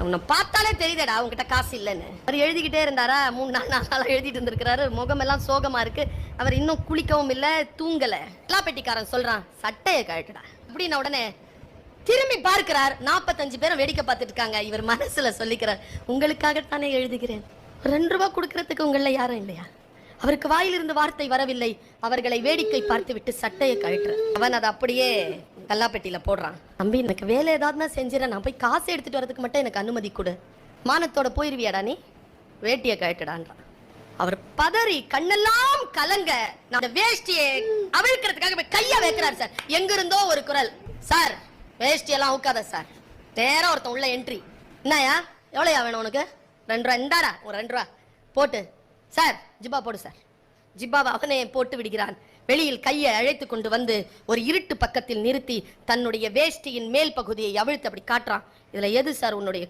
உன்னை பார்த்தாலே தெரியுதடா உங்ககிட்ட காசு இல்லைன்னு. அவர் எழுதிக்கிட்டே இருந்தாரா, 3-4 நாளா எழுதிட்டு இருந்திருக்கிறாரு. முகமெல்லாம் சோகமா இருக்கு. அவர் இன்னும் குளிக்கவும் இல்லை, தூங்கல. பெட்டிக்காரன் சொல்றான், சட்டையை கழட்டுடா அப்படின்ன உடனே திரும்பி பார்க்கிறார். 45 பேரும் வேடிக்கை பார்த்துட்டு இருக்காங்க. இவர் மனசுல சொல்லிக்கிறார், உங்களுக்காகத்தானே எழுதுகிறேன். 2 ரூபாய் கொடுக்கறதுக்கு உங்கள யாரும் இல்லையா? அவருக்கு வாயிலிருந்து வார்த்தை வரவில்லை. அவர்களை வேடிக்கை பார்த்து விட்டு சட்டையை கழட்டுற. அவன் அதை அப்படியே கல்லாப்பெட்டியில போடுறான். தம்பி, எனக்கு வேலை ஏதாவது செஞ்சிடறேன், நான் போய் காசு எடுத்துட்டு வரதுக்கு மட்டும் எனக்கு அனுமதி கொடு. மானத்தோட போயிருவியாடா நீ, வேட்டியை கழட்டுடான்றான். அவர் பதறி கண்ணெல்லாம் கலங்க நான் வேஷ்டியை அவிழ்க்கிறதுக்காக கையா வைக்கிறார். சார், எங்க இருந்தோ ஒரு குரல், சார் வேஷ்டியெல்லாம் அவுக்காத சார். நேரம் ஒருத்தன் உள்ள என்ட்ரி. என்னயா, எவ்வளோயா வேணும் உனக்கு? 2 ரூபா. இந்தாடா ஒரு 2 ரூபா போட்டு. சார் ஜிப்பா போடு சார். ஜிப்பாவை அவனே போட்டு விடுகிறான். வெளியில் கையை அழைத்து கொண்டு வந்து ஒரு இருட்டு பக்கத்தில் நிறுத்தி தன்னுடைய வேஷ்டியின் மேல் பகுதியை அவிழ்த்து அப்படி காட்டுறான். இதுல எது சார் உன்னுடைய